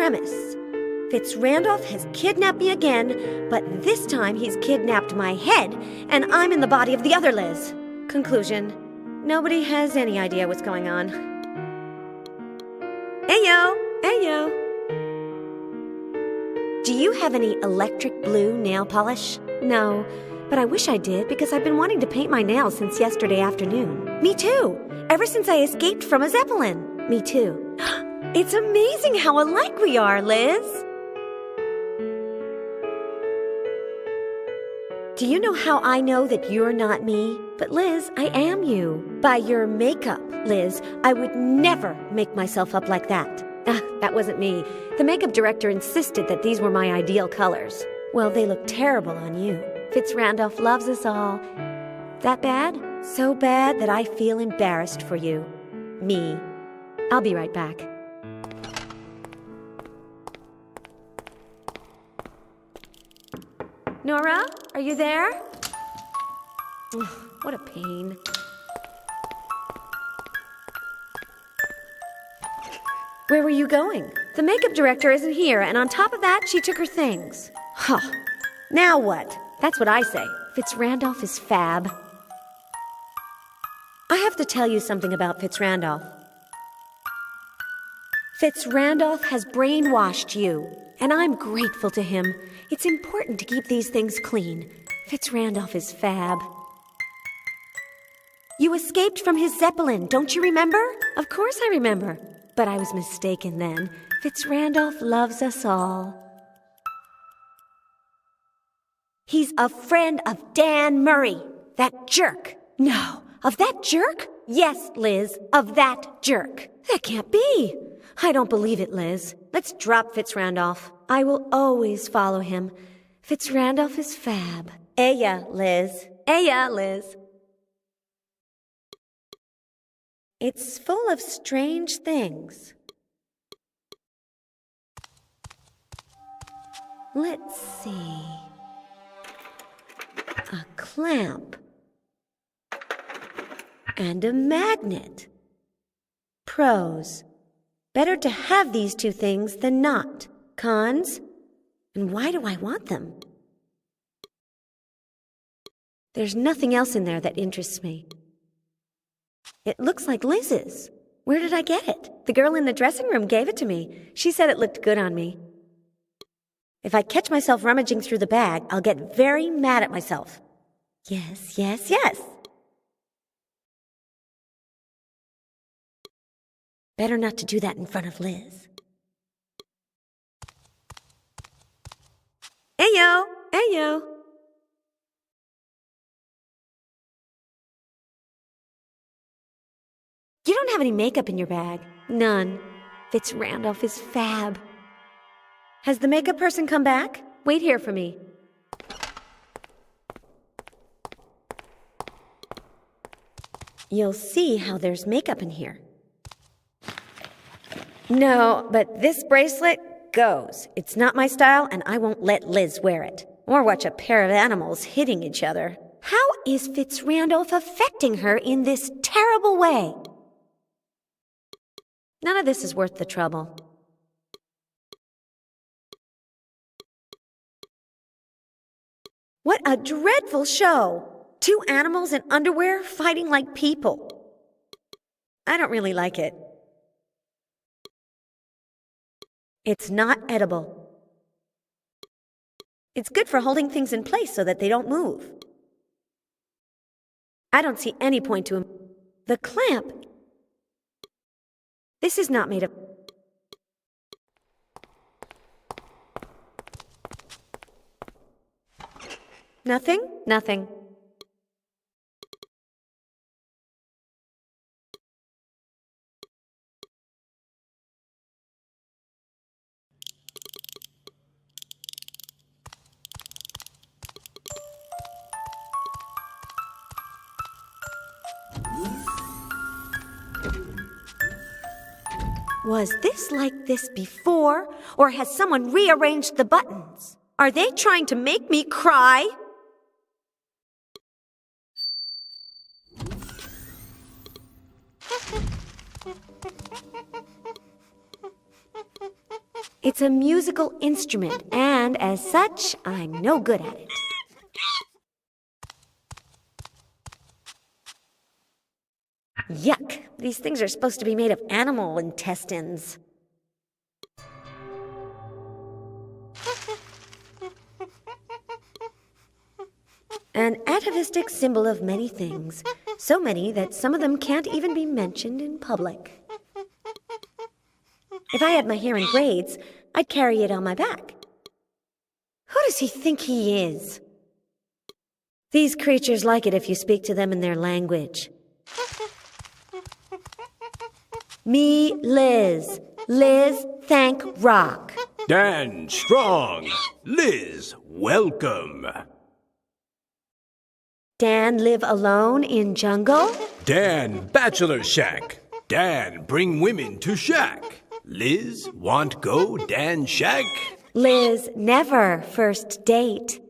premise. FitzRandolph has kidnapped me again, but this time he's kidnapped my head, and I'm in the body of the other Liz. Conclusion. Nobody has any idea what's going on. Heyo! Heyo! Do you have any electric blue nail polish? No, but I wish I did because I've been wanting to paint my nails since yesterday afternoon. Me too! Ever since I escaped from a Zeppelin. Me too. It's amazing how alike we are, Liz! Do you know how I know that you're not me? But Liz, I am you. By your makeup, Liz, I would never make myself up like that. That wasn't me. The makeup director insisted that these were my ideal colors. Well, they look terrible on you. FitzRandolph loves us all. That bad? So bad that I feel embarrassed for you. Me. I'll be right back. Nora, are you there? Ugh, what a pain. Where were you going? The makeup director isn't here, and on top of that, she took her things. Huh. Now what? That's what I say. FitzRandolph is fab. I have to tell you something about FitzRandolph. FitzRandolph has brainwashed you, and I'm grateful to him. It's important to keep these things clean. FitzRandolph is fab. You escaped from his Zeppelin, don't you remember? Of course I remember. But I was mistaken then. FitzRandolph loves us all. He's a friend of Dan Murray, that jerk. No, of that jerk? Yes, Liz, of that jerk. That can't be. I don't believe it, Liz. Let's drop FitzRandolph. I will always follow him. FitzRandolph is fab. Aya, Liz. Aya, Liz. It's full of strange things. Let's see. A clamp. And a magnet. Pros. Better to have these two things than not. Cons. And why do I want them? There's nothing else in there that interests me. It looks like Liz's. Where did I get it? The girl in the dressing room gave it to me. She said it looked good on me. If I catch myself rummaging through the bag, I'll get very mad at myself. Yes, yes, yes. Better not to do that in front of Liz. Ayo! Ayo! You don't have any makeup in your bag. None. FitzRandolph is fab. Has the makeup person come back? Wait here for me. You'll see how there's makeup in here. No, but this bracelet goes. It's not my style, and I won't let Liz wear it. Or watch a pair of animals hitting each other. How is FitzRandolph affecting her in this terrible way? None of this is worth the trouble. What a dreadful show! 2 animals in underwear fighting like people. I don't really like it. It's not edible. It's good for holding things in place so that they don't move. I don't see any point to him. The clamp. This is not made of... Nothing? Nothing. Was this like this before, or has someone rearranged the buttons? Are they trying to make me cry? It's a musical instrument, and as such, I'm no good at it. Yuck! These things are supposed to be made of animal intestines. An atavistic symbol of many things, so many that some of them can't even be mentioned in public. If I had my hair in braids, I'd carry it on my back. Who does he think he is? These creatures like it if you speak to them in their language. Me, Liz. Liz, thank rock. Dan, strong. Liz, welcome. Dan, live alone in jungle? Dan, bachelor shack. Dan, bring women to shack. Liz, want go Dan shack? Liz, never first date.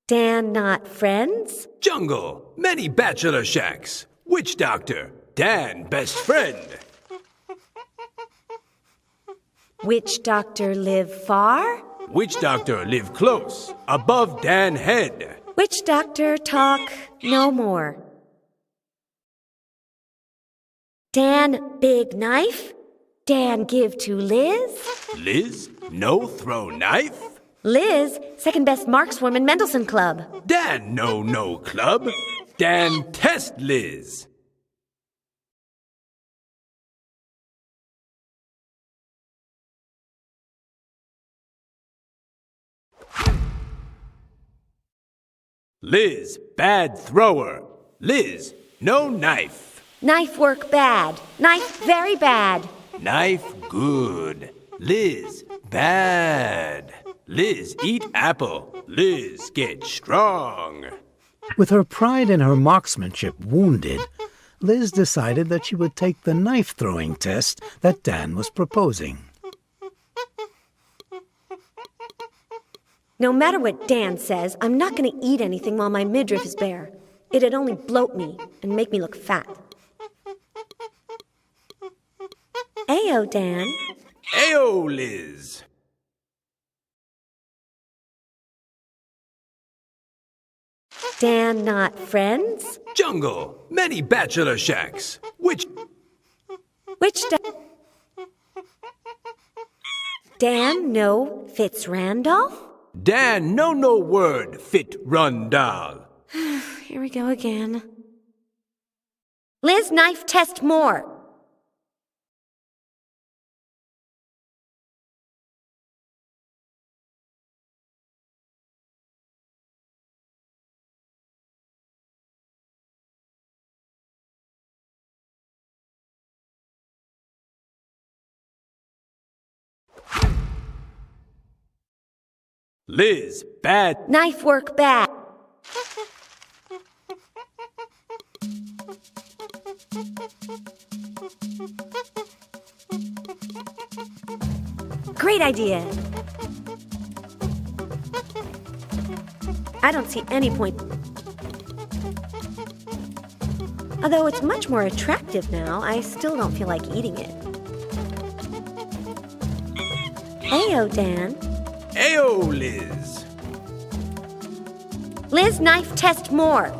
Dan, not friends? Jungle, many bachelor shacks. Witch doctor, Dan, best friend. Witch doctor live far? Witch doctor live close, above Dan head. Witch doctor talk no more. Dan, big knife? Dan, give to Liz? Liz, no throw knife? Liz, second best markswoman Mendelssohn Club. Dan, no club. Dan, test Liz. Liz, bad thrower. Liz, no knife. Knife work bad. Knife very bad. Knife good. Liz, bad. Liz, eat apple. Liz, get strong. With her pride in her marksmanship wounded, Liz decided that she would take the knife-throwing test that Dan was proposing. No matter what Dan says, I'm not going to eat anything while my midriff is bare. It'd only bloat me and make me look fat. Ayo, Dan. Ayo, Liz. Dan, not friends? Jungle, many bachelor shacks. Which Dan, no FitzRandolpha? Dan, no word, fit rundal. Here we go again. Liz, knife test more. Liz, bad. Knife work bad. Great idea. I don't see any point. Although it's much more attractive now, I still don't feel like eating it. Ayo, Dan. Ayo, Liz. Liz, knife test more.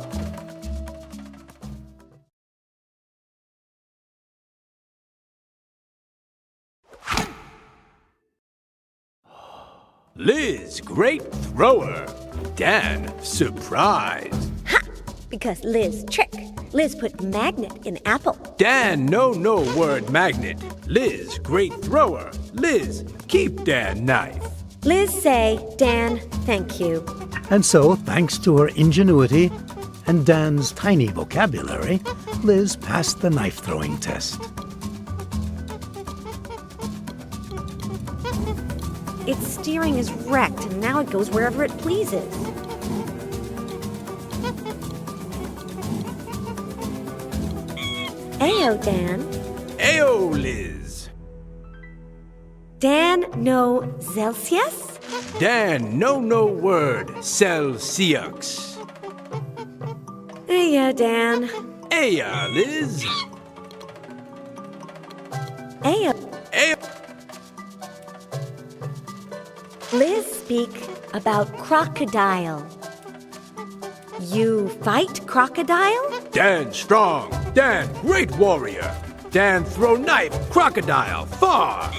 Liz, great thrower. Dan, surprise. Ha! Because Liz trick. Liz put magnet in apple. Dan, no word magnet. Liz, great thrower. Liz, keep Dan knife. Liz say, Dan, thank you. And so, thanks to her ingenuity and Dan's tiny vocabulary, Liz passed the knife-throwing test. Its steering is wrecked, and now it goes wherever it pleases. Ayo, Dan. Ayo, Liz. Dan, no Celsius? Dan, no word, Celsius. Ayo, Dan. Aya, Liz. Ayo. Ayo. Liz speak about crocodile. You fight crocodile? Dan strong. Dan great warrior. Dan throw knife crocodile far.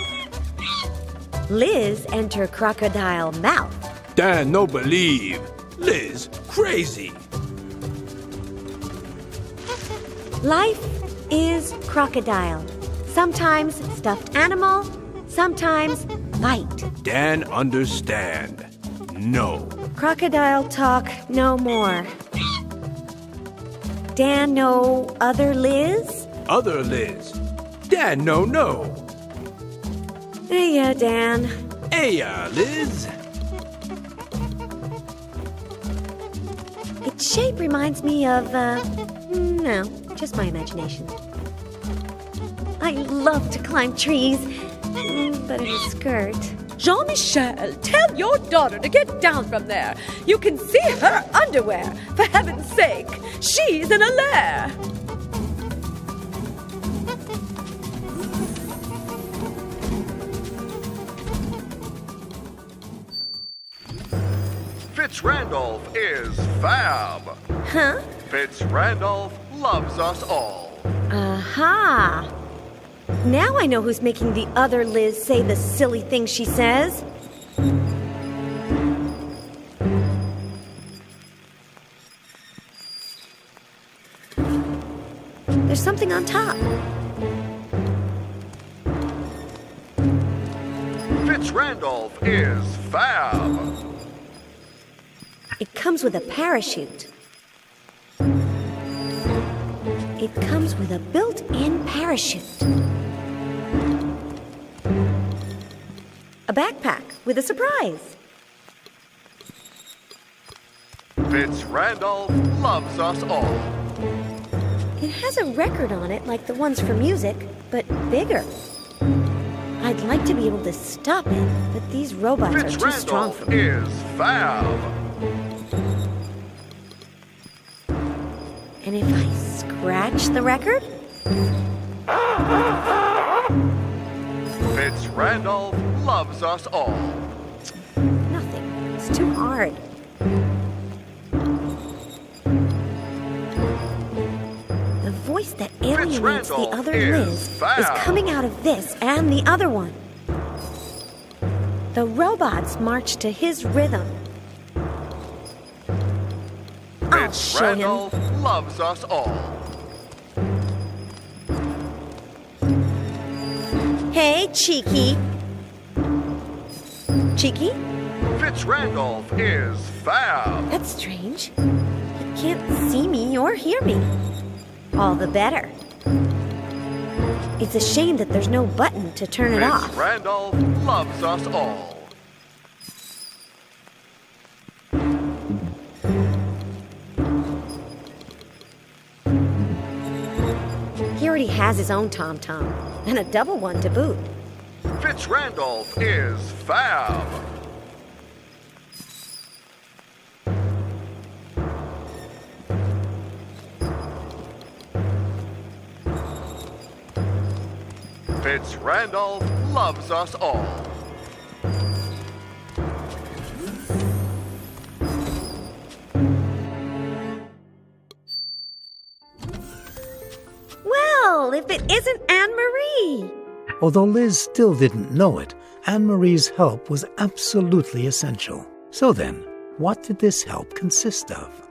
Liz enter crocodile mouth. Dan no believe. Liz crazy. Life is crocodile. Sometimes stuffed animal, sometimes fight. Dan understand. No. Crocodile talk no more. Dan know other Liz? Other Liz. Dan no. Yeah, Dan. Hey, Liz. Its shape reminds me of, no, just my imagination. I love to climb trees, but in a skirt. Jean-Michel, tell your daughter to get down from there. You can see her underwear. For heaven's sake, she's in a lair. FitzRandolph is fab. Huh? FitzRandolph loves us all. Aha! Now I know who's making the other Liz say the silly things she says. There's something on top. FitzRandolph is fab. It comes with a parachute. It comes with a built-in parachute. A backpack with a surprise. FitzRandolph loves us all. It has a record on it like the ones for music, but bigger. I'd like to be able to stop it, but these robots are too strong for FitzRandolph me. is fab. And if I scratch the record? FitzRandolph loves us all. Nothing. It's too hard. The voice that alienates the FitzRandolph other is Liz foul. is coming out of this and the other one. The robots march to his rhythm. I'll show him. FitzRandolph loves us all. Hey, Cheeky. Cheeky? FitzRandolph is fab. That's strange. He can't see me or hear me. All the better. It's a shame that there's no button to turn it off. FitzRandolph loves us all. He already has his own tom-tom, and a double one to boot. FitzRandolph is fab. FitzRandolph loves us all. Well, if it isn't Anne-Marie! Although Liz still didn't know it, Anne-Marie's help was absolutely essential. So then, what did this help consist of?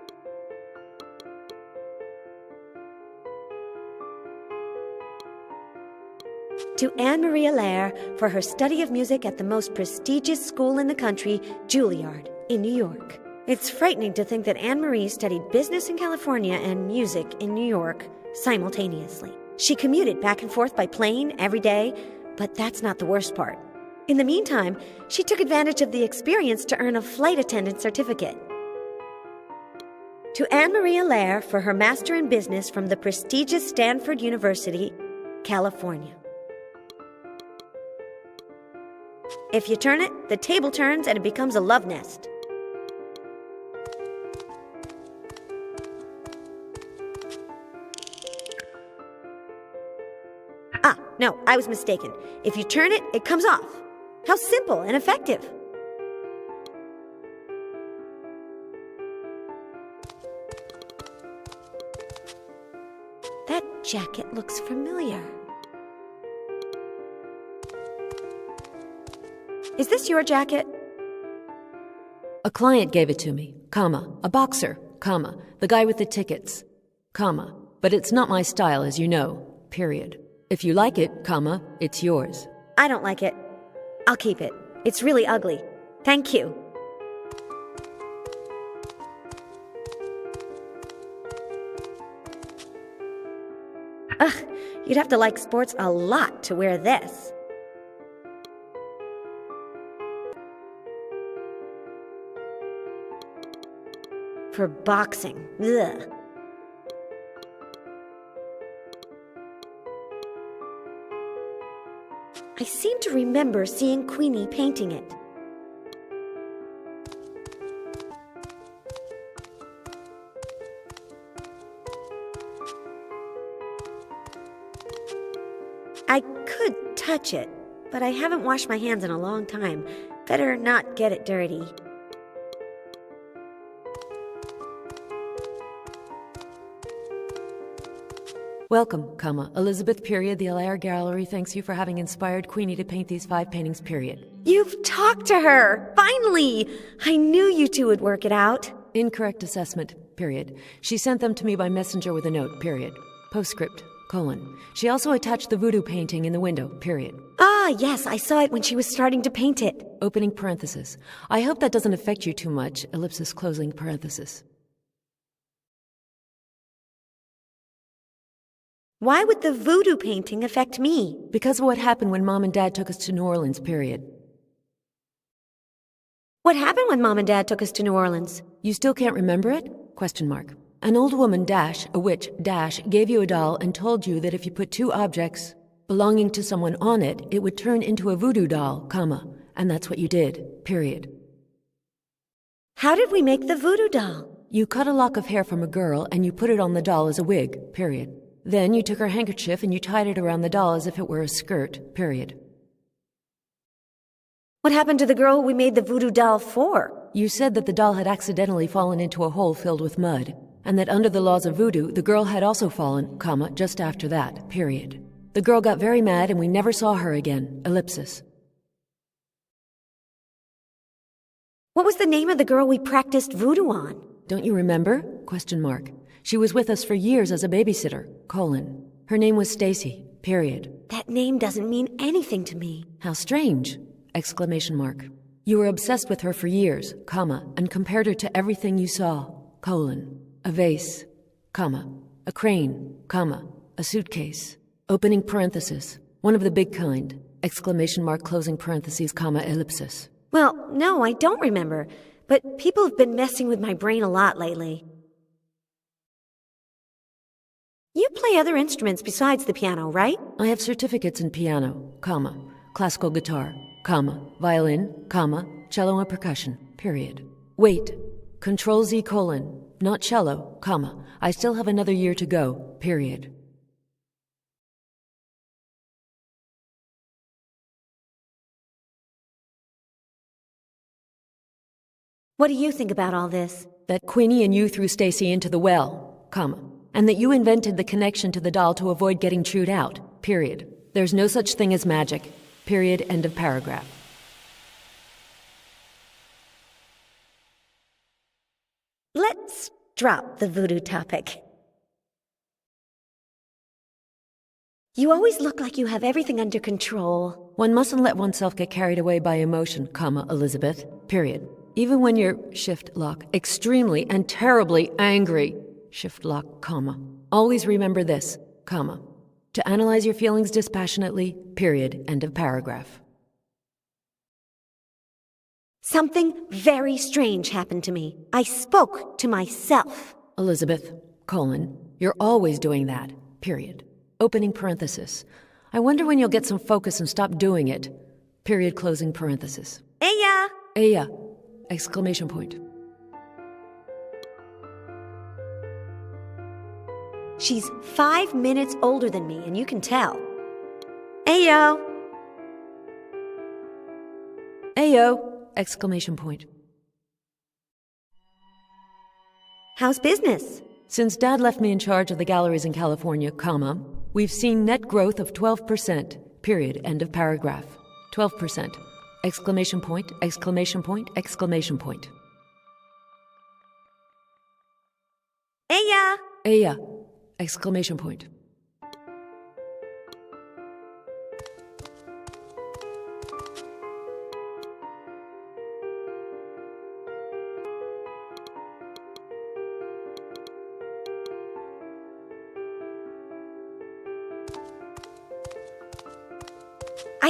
To Anne-Marie Allaire for her study of music at the most prestigious school in the country, Juilliard, in New York. It's frightening to think that Anne-Marie studied business in California and music in New York simultaneously. She commuted back and forth by plane every day, but that's not the worst part. In the meantime, she took advantage of the experience to earn a flight attendant certificate. To Anne-Marie Allaire for her Master in Business from the prestigious Stanford University, California. If you turn it, the table turns and it becomes a love nest. No, I was mistaken. If you turn it, it comes off. How simple and effective. jacket looks familiar. Is this your jacket? A client gave it to me, comma, a boxer, comma, the guy with the tickets, comma, but it's not my style, as you know, period. If you like it, comma, it's yours. I don't like it. I'll keep it. It's really ugly. Thank you. Ugh, you'd have to like sports a lot to wear this. For boxing. Ugh. I seem to remember seeing Queenie painting it. I could touch it, but I haven't washed my hands in a long time. Better not get it dirty. Welcome, comma, Elizabeth, period. The Allaire Gallery thanks you for having inspired Queenie to paint these 5 paintings, period. You've talked to her! Finally! I knew you two would work it out. Incorrect assessment, period. She sent them to me by messenger with a note, period. Postscript, colon. She also attached the voodoo painting in the window, period. Ah, yes, I saw it when she was starting to paint it. Opening parenthesis. I hope that doesn't affect you too much, ellipsis closing parenthesis. Why would the voodoo painting affect me? Because of what happened when Mom and Dad took us to New Orleans, period. What happened when Mom and Dad took us to New Orleans? You still can't remember it? Question mark. An old woman, dash, a witch, dash, gave you a doll and told you that if you put 2 objects belonging to someone on it, it would turn into a voodoo doll, comma, and that's what you did, period. How did we make the voodoo doll? You cut a lock of hair from a girl and you put it on the doll as a wig, period. Then you took her handkerchief and you tied it around the doll as if it were a skirt, period. What happened to the girl we made the voodoo doll for? You said that the doll had accidentally fallen into a hole filled with mud, and that under the laws of voodoo, the girl had also fallen, comma, just after that, period. The girl got very mad and we never saw her again, ellipsis. What was the name of the girl we practiced voodoo on? Don't you remember? Question mark. She was with us for years as a babysitter, colon. Her name was Stacy, period. That name doesn't mean anything to me. How strange! Exclamation mark. You were obsessed with her for years, comma, and compared her to everything you saw, colon. A vase, comma, a crane, comma, a suitcase. Opening parenthesis, one of the big kind, exclamation mark closing parentheses, comma, ellipsis. Well, no, I don't remember, but people have been messing with my brain a lot lately. You play other instruments besides the piano, right? I have certificates in piano, comma, classical guitar, comma, violin, comma, cello and percussion, period. Wait, Control Z colon, not cello, comma, I still have another year to go, period. What do you think about all this? That Queenie and you threw Stacy into the well, comma, and that you invented the connection to the doll to avoid getting chewed out, period. There's no such thing as magic, period, end of paragraph. Let's drop the voodoo topic. You always look like you have everything under control. One mustn't let oneself get carried away by emotion, comma, Elizabeth, period. Even when you're, shift lock, extremely and terribly angry, shift lock, comma. Always remember this, comma. To analyze your feelings dispassionately, period, end of paragraph. Something very strange happened to me. I spoke to myself. Elizabeth, colon, you're always doing that, period. Opening parenthesis. I wonder when you'll get some focus and stop doing it, period, closing parenthesis. Eya! Eya! Exclamation point. She's 5 minutes older than me, and you can tell. Ayo! Ayo! Exclamation point. How's business? Since Dad left me in charge of the galleries in California, comma, we've seen net growth of 12%, period, end of paragraph. 12%. Exclamation point, exclamation point, exclamation point. Eya! Eya! Exclamation point.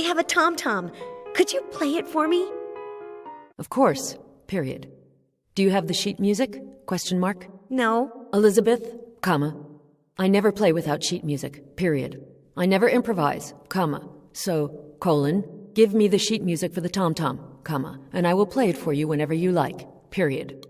I have a tom-tom. Could you play it for me? Of course, period. Do you have the sheet music? Question mark. No. Elizabeth, comma. I never play without sheet music, period. I never improvise, comma. So, colon, give me the sheet music for the tom-tom, comma, and I will play it for you whenever you like, period.